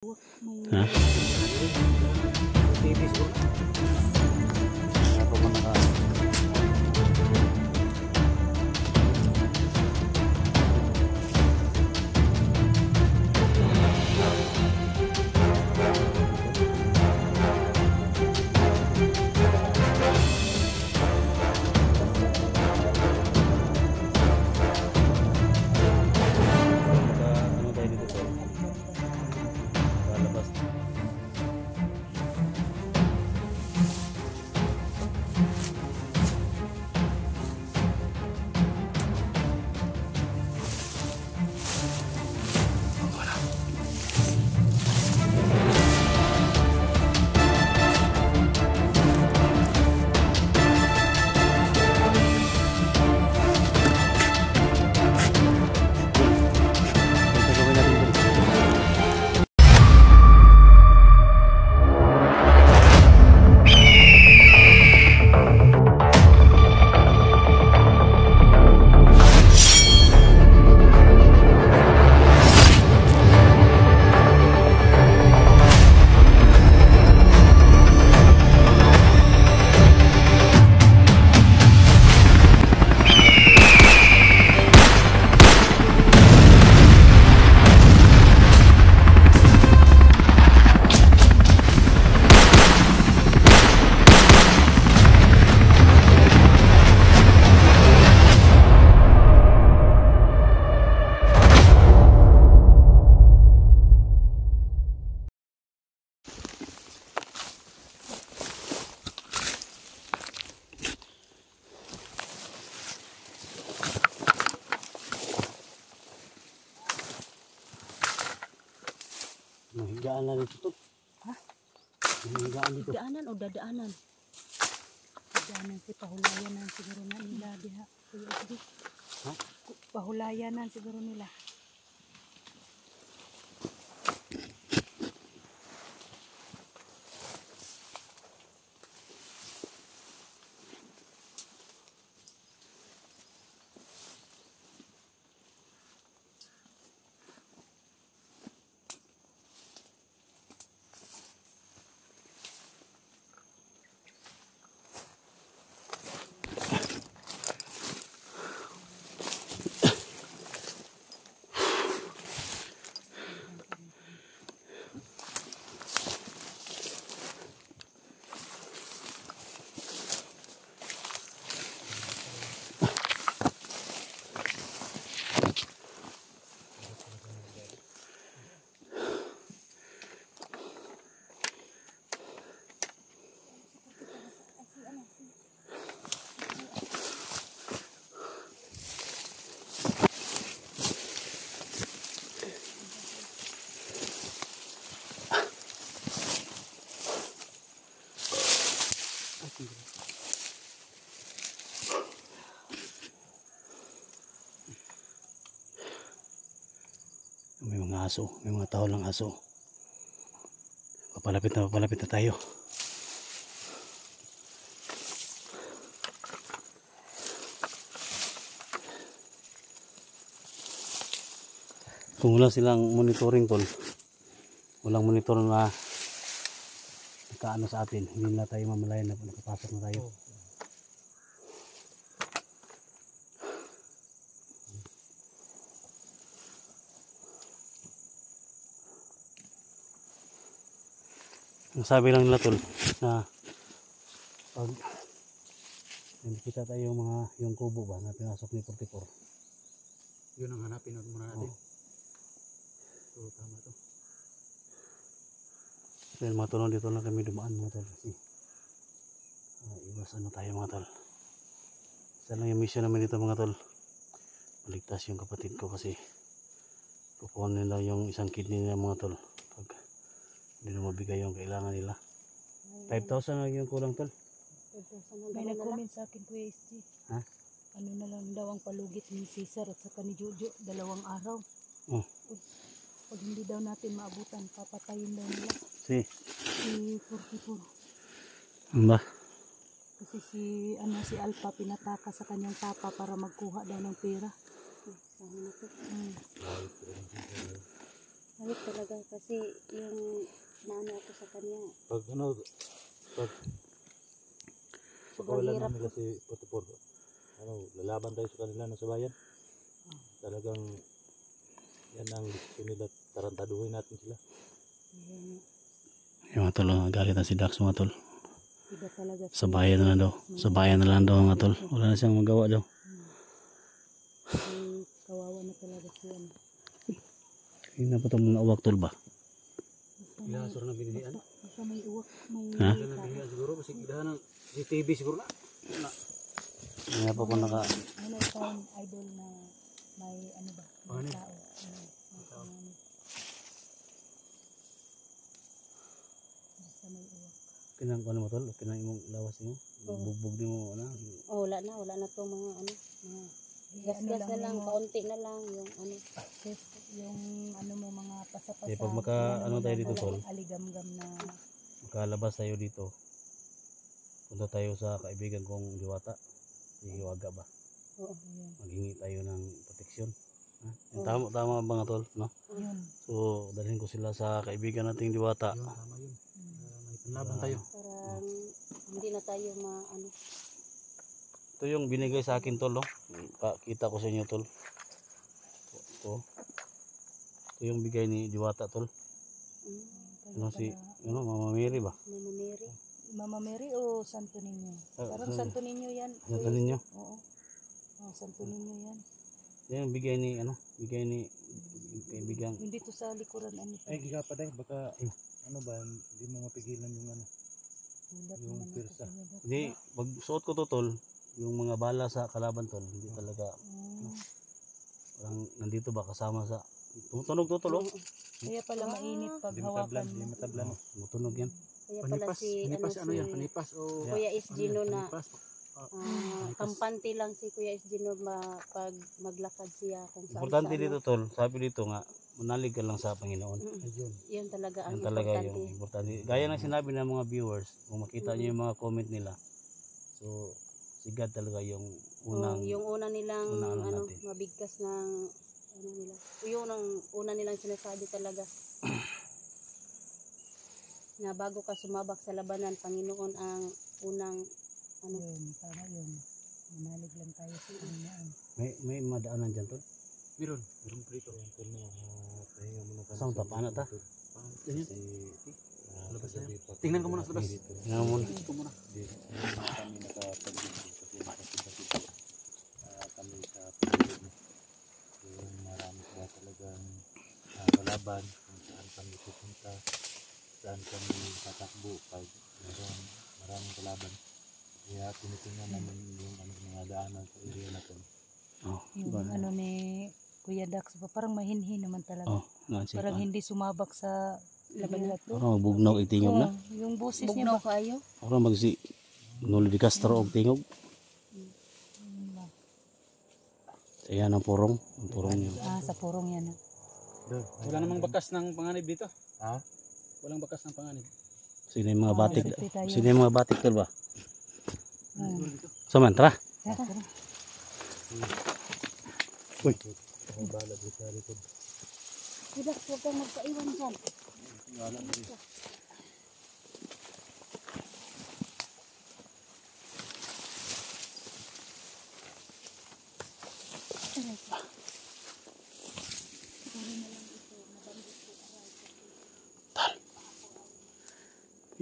Ha? Mahigaan na dito to. Ha? Mahigaan dito. Daanan o dadaanan? Dadaanan si pahulayanan siguro na nila diha. Ha? Pahulayanan siguro nila. May mga aso, may mga tao lang aso. Papalapit na tayo. Kung wala silang monitoring tol, walang monitor na nakaano sa atin, hindi na tayo mamalayan na nakapasok na tayo. Ang sabi lang nila tol na pag nakita tayo yung kubo ba na pinasok ni 44, yun ang hanapin muna natin. So tama to. Dahil mga tol, dito na kami dumaan mga tol kasi iwas ano tayo mga tol. Isa lang yung mission namin dito mga tol, maligtas yung kapatid ko kasi kukuha nila yung isang kidney nila mga tol pag hindi na mabigay yung kailangan nila. 5,000 na yung kulang tol. 5,000 may nag-comment sa akin Kuya SG. Ha? Ano na lang daw ang palugit ni Cesar at saka ni Jojo, 2 araw. Oh. Pag hindi daw natin maabutan, papatayin daw nila. Si 44. Ano ba? Kasi si Alpha pinataka sa kanyang papa para magkuha daw ng pera. Ayun talaga kasi yung naano ako sa kanya. Pag pag Sobrang pagkawalan hirap namin po. kasi Potipor, lalaban tayo sa kanila na sa bayan. Talagang yan ang gusto nila, tarantaduhin natin sila. Ayan, Yung mga tol, galit na si Dax mga tol. iba talaga Sa bayan na lang daw. Sa bayan na lang daw mga tol. Wala na siyang magawa daw. Ay, kawawa na talaga siya. Yun na pa itong mga uwak tol ba? Ilasor na binilihan. Basta may uwak, may Ha? Ilan na binilihan siguro, kasi ilahan ng CCTV siguro na. Hindi na pa po naka... ano tayong idol na may ano ba, may Panganib. tao. May panganib. Basta may uwak. Pinang ano mo tol? Pinang imong lawas mo? Bugbog ni mo ano? Oh, wala na to mga ano, mga gas-gas na lang, kaunti na lang yung ano. Yes, yung ano mo mga pasapasa. Eh, pag ano tayo dito tol, Aligam-gam na. makalabas tayo dito. Punta tayo sa kaibigan kong Diwata. Si Hiwaga ba? Oo, yun. Maghingi tayo ng proteksyon. Ha? Yung tama ba nga tol? No? Yun. So, dalhin ko sila sa kaibigan nating Diwata. Yun, tama yun. May panlaban tayo. Parang hindi na tayo ano. Ito yung binigay sa akin tol, no? Kita ko sa inyo tol. Ito. Ito yung bigay ni Diwata tol. Ano si, ano, Mama Mary ba? Mama Mary. Mama Mary o Santo Niño? Parang sa- Santo Niño yan. Santo Niño? Oo. Oh, Santo Niño yan. Yan yung bigay ni, ano, bigay ni kaibigan. Hindi to sa likuran ano to. Ay, giga pa dahil, baka, ano ba, hindi mo mapigilan yung ano. Ulat yung naman pirsa. ako sa inyo. Hindi, pag suot ko to tol, yung mga bala sa kalaban tol, hindi talaga, parang nandito ba kasama sa, tumutunog to tol, oh. Kaya pala mainit pag Hindi hawakan matablan, hindi mo. matablan. Tumutunog yan. Kaya pala Panipas, si panipas, ano yan, si panipas o... Kuya Isgino na Panipas. kampante lang si Kuya Isgino pag maglakad siya kung saan Importante saan. dito tol, sabi dito nga, manalig ka lang sa Panginoon. Ayun. Yun talaga ang Yan talaga importante. yung importante. Gaya ng sinabi ng mga viewers, kung makita niyo yung mga comment nila, so si God talaga yung unang, yung una nilang unang ano, natin. mabigkas ng ano nila. Yung una nilang sinasabi talaga. Na bago ka sumabak sa labanan, Panginoon ang unang ano. Yun, tama yun. Manalig lang tayo sa Panginoon. may madaanan dyan tol. Meron po dito. Pahinga muna kami. Saan tapana ta? Ganyan. Labas tayo. Tingnan ko muna sa labas. Tingnan mo muna. Tingnan ko muna. Kami nakapag-video kasi nakapag-video kami sa pagdilid mo. Yung marami pa talagang kalaban kung saan kami pupunta, saan kami tatakbo pag maraming kalaban. Kaya tinitingnan namin yung mga daanan sa area na to. Oh, Yung ano ni Kuya Dax, parang mahinhin naman talaga. oh, nansi. Parang hindi sumabak sa labanan. Parang magbugnaw itingog na. Yung boses niya ba? Kayo? Parang magsi nulo di Castro og tingog. Ayan ang purong. Ang purong yun. Sa purong yan. Wala namang bakas ng panganib dito. Ha? Walang bakas ng panganib. Sino yung mga batik? safety tayo. Sino yung mga batik tol ba? Dito. Saman, tara. Uy. May bala dito sa likod. Kuya Dax, huwag kang magpaiwan dyan.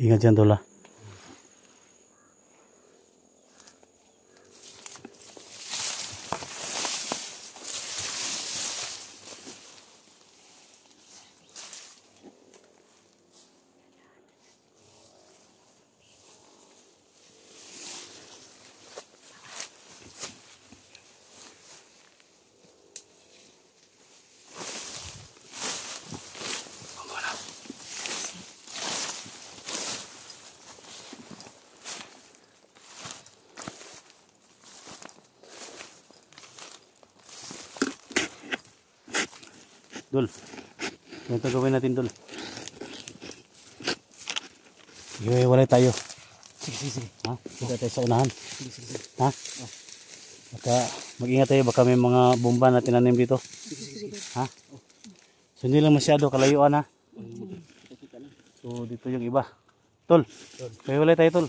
Ingat dyan tol ah. Dul. Ito gawin natin dul. Sige, walay tayo. Sige. Ha? Kita tayo sa unahan. Ha? Baka mag-ingat tayo, baka may mga bomba na tinanim dito. Ha? So hindi lang masyado kalayuan ha. So dito yung iba. Tol, kayo wala tayo tol.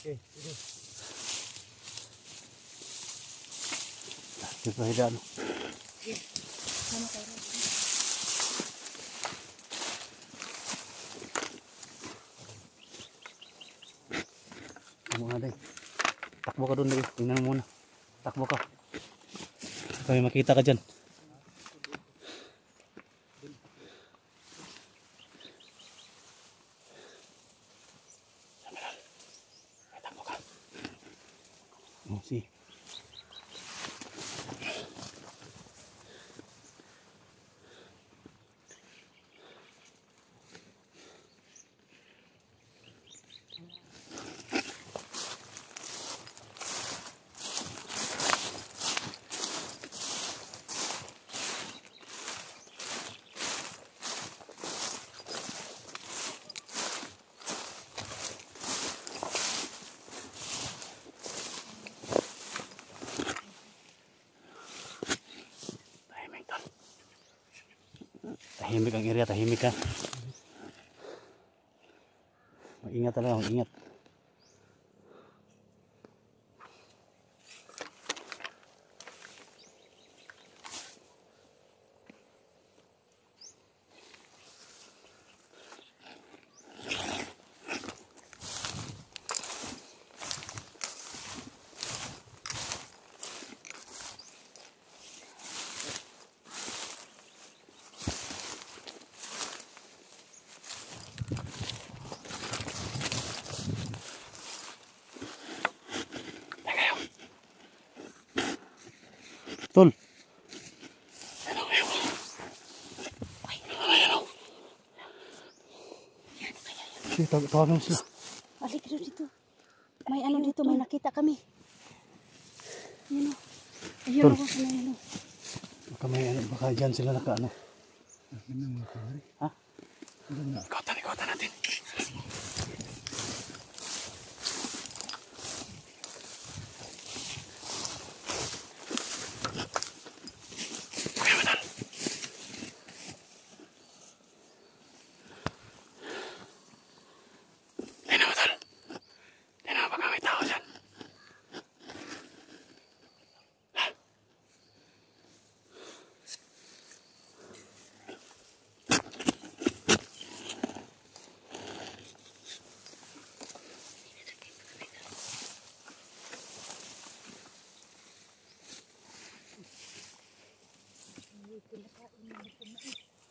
Okay, sige. Dito tayo daan. Ano nga din. Takbo ka doon dali. Tingnan mo muna. Takbo ka. Kami makita ka dyan. Takbo ka. Oh, see. Tahimik ang area, tahimik ka. Mag-ingat talaga, mag-ingat. Tol. Sige, tawagan mo sila. Balik ka dito. May ano dito, may nakita kami. Ayun o. Ayun Tol. ako sa ano. Baka may ano, baka dyan sila naka ano. Ha? Ikutan natin.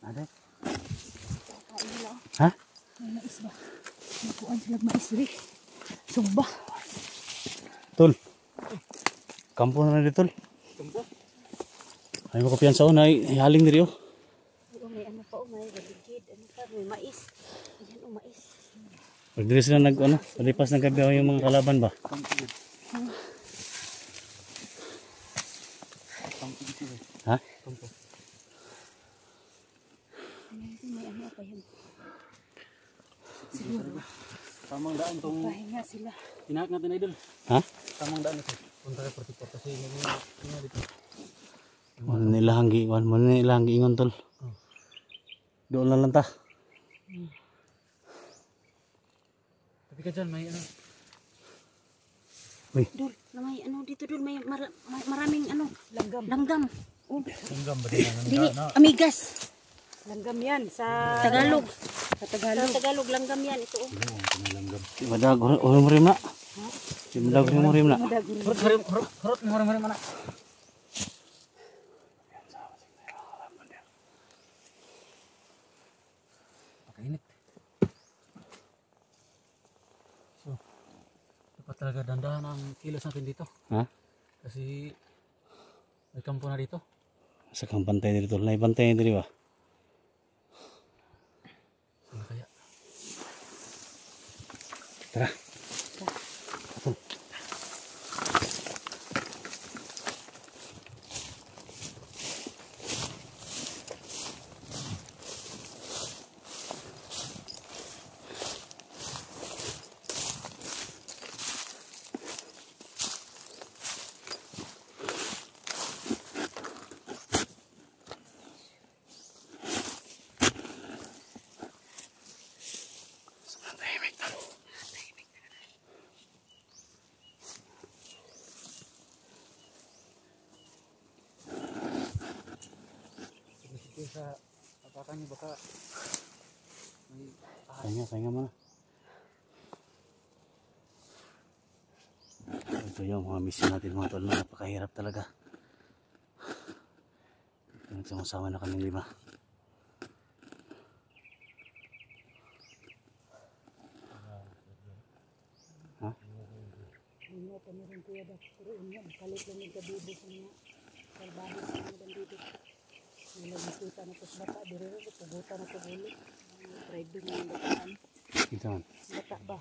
Ada? Ha? May mais ba? Nakuan sila mais rin. Sumba. Tol. Kampo na dito, tol. Kampo? Ay mo kapiyan sa una, haling diri oh. Oo, may ano pa o, may baligid. Ano pa, may mais. Ayan o, mais. Pag diri sila nag ano, palipas ng gabi yung mga kalaban ba? Ha? May ano pa yan. Tamang daan tong Pahinga sila. tinahat natin idol. Ha? Tamang daan ito. Punta ka particular kasi may dito. Ano nila hanggi, ano nila hanggi ingon tol. Doon na lang ta. Tapi ka dyan, may ano. Dul, na may ano dito dul, may maraming ano. Langgam. Oh, Tunggam ba din ang dili, amigas. Langgam yan sa Tagalog. Sa Tagalog. Sa Tagalog, langgam yan. Ito oh. Di madag mo rin na. Di madag mo rin na. Hurot mo mana. Pakainit. So, dapat talaga dandahan ang kilos natin dito. Ha? Kasi may kampo na dito. Sa kang bantay diri tol, nay bantay diri ba? Ano kaya? Tara. sa apakan niyo baka may Pahinga muna. Ito yung mga mission natin mga tol, napakahirap talaga. Nagsama-sama na kami 5. Ha? Ingat kami rin kuya Dax. Pero ingat, kalit lang yung kabibo sa mga salbahe sa mga bandito. May nagkita na ito sa bata, diri rin, pugutan na ito ulit. Driving ng bataan. Ito man. Bata ba?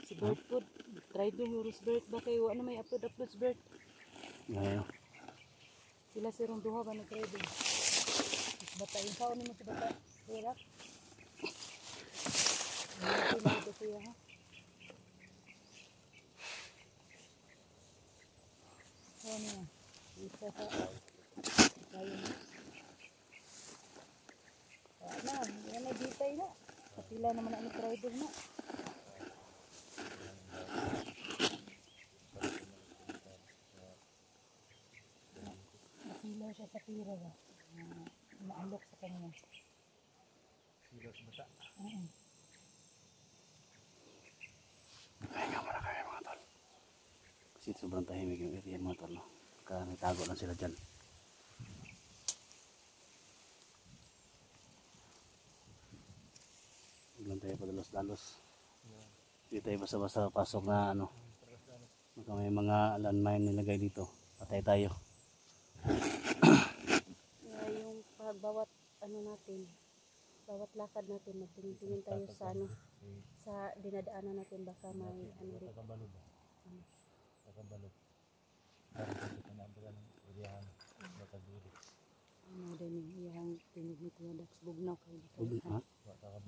Si Bert po, driving Horus Bert ba kayo? Ano may upload si Bert? Ngayon. Sila sirong duha ba nag-driving? Mas bata, yung kaon mo sa bata. Hirap. Hindi na ito siya ha. Ano na? Isa sa kayo na. Na, yan na ditay na. Kapila naman ang driver na. Nasilaw siya sa pira ba? Naalok sa kanya. silos bata. Pahinga muna kami mga tol. Kasi sobrang tahimik yung area mga tol. No? Kaya nagtago lang sila dyan. Huwag lang tayo padalos-dalos. Hindi tayo basta-basta pasok na ano. Baka may mga landmine nilagay dito. Patay tayo. Yung pagbawat ano natin, bawat lakad natin, magtingin-tingin tayo sa ano, sa dinadaanan natin, baka may ano rin. Kakabalo ba? Kakabalo. Parang kasi kanabagan ng uriyahan. Matagiri. Ano din yung tinig ni Kuya Dax, bugnaw kayo dito. Ha?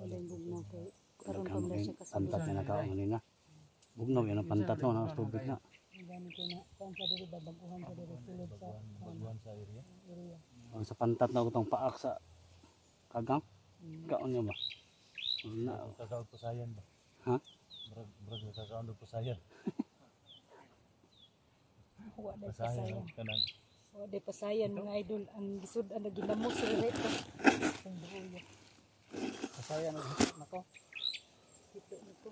Wala yung bugnaw kayo. Karoon Nagkano pa ba rin siya pantat kasabi? na nakaon kanina. Bugnaw yan ang pantat no. Nang tubig na. Gano'n ko na, kung sa diri, babaguhan sa diri, sulod sa Baguhan sa area. area. Ang sa pantat na utang paak sa kagang. Kaon niya ba? Wala. Kakaon po sayan ba? Ha? Brad, kakaon po sayan. Wala day Pasayan pasayan. ka nang Wala day pasayan mga idol. Ang gisod, ang ginamos sa ito. Ang buhuyo. pasayan ang nako. Ito nito.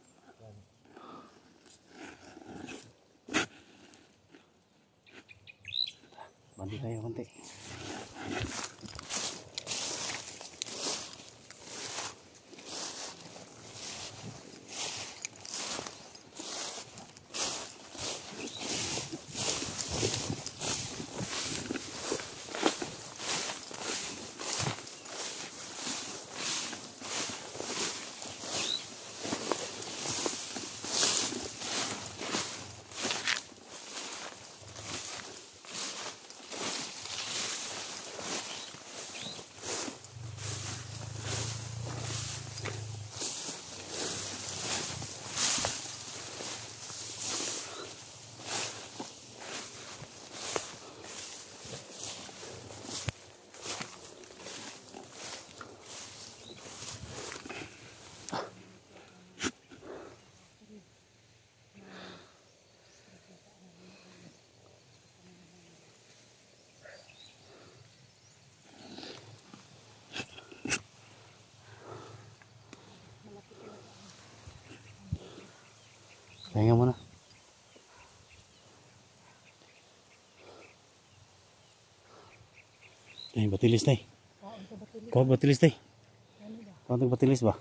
Bandi tayo konti. Pahinga muna. Ay, batilis tay. Kaon sa batilis. Kau batilis tay. Ano ba? Kau tag batilis ba?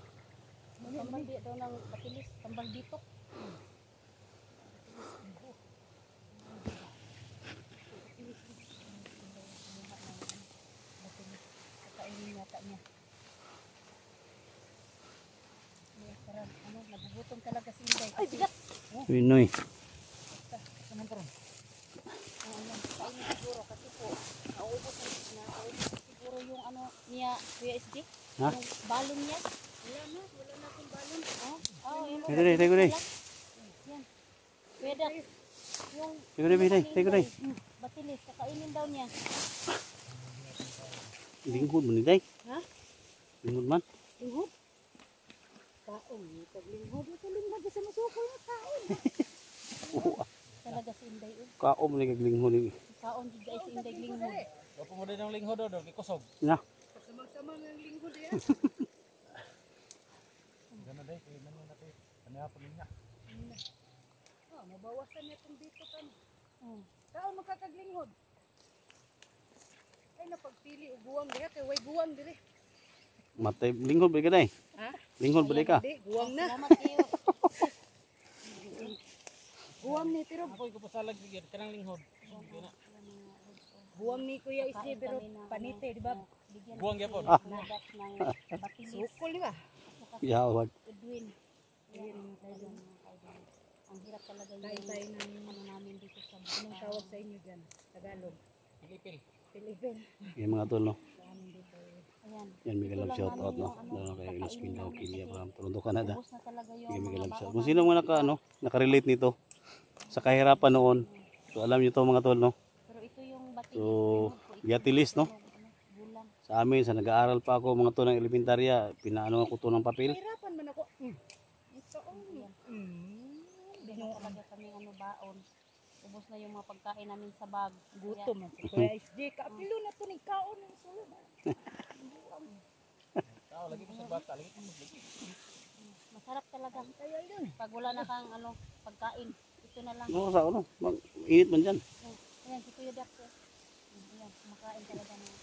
Tambal di daw ng batilis. Tambal dito. Kakainin yata niya. Parang ano, nagugutom talaga si Inday. Ay, bigat! Pinoy. Kanan karon. Kainin siguro kasi po, naubos siguro yung ano niya, Kuya SD. Ha? Yung balon niya. Wala na akong balon. Yun. Tayo day, tayo day. Yan. Kuya Dax, yung Tayo day, day, tayo day. batilis, kakainin daw niya. Lingkod mo ni day. Ha? Lingkod man. Linghod? Kaon. Linghod. Ito linghod sa masuko yung kaon. Talaga si Inday. Kao mo ni kag lingkod ni. Kaon dyan si Inday linghod. Wapo mo din ng lingho do, kusog. Na. Samang-samang ang lingkod yan. Gana day, kaya naman natin. Ano hapon niya? Mabawasan niya itong dito kan. Kaon magkakaglingkod. Ay napagpili og guwang diha kay way guwang dire. Matay lingkod ba ka day? Ha? Lingkod ba day ka? Di, guwang na. Guwang ni pero Ako'y kapasalag bigyan, kanang linghod. guwang ni Kuya Isi pero panite di ba? Buwang gyapon. Sukol di ba? Yawag. Edwin. Ang hirap talaga Tayo yung ng ano namin dito sa anong tawag sa inyo diyan? Tagalog. Pilipil. Pilipin. Yung mga tol, no? amin dito. Ayan. Yan, may galang Ito lang shout out, namin no? yung ano, Lalo kay Los kakainin Pindaw, namin Kilia, kasi from Toronto, Canada. ubos na talaga yung Bigyan may mga galang shout. baon Kung namin. sino mga nakarelate nito sa kahirapan noon. So alam niyo to mga tol, no? Pero ito yung bating. So, Yatilis, no? Bulan. Sa amin, sa nag-aaral pa ako, mga to ng elementarya, pinaano ako to ng papel. Hirapan man ako. Ito Hindi na talaga kami ano baon. Ubos na yung mga pagkain namin sa bag. gutom man si Kuya SJ. Kapilo na to ni kaon ng sulod. Tao, lagi mo sa bata, lagi mo maglagi. Masarap talaga. Kaya yun. Pag wala na kang ano, pagkain, ito na lang. No, sa ano, init man dyan. Ayan, si Kuya Dax. Ayan, kumakain talaga ng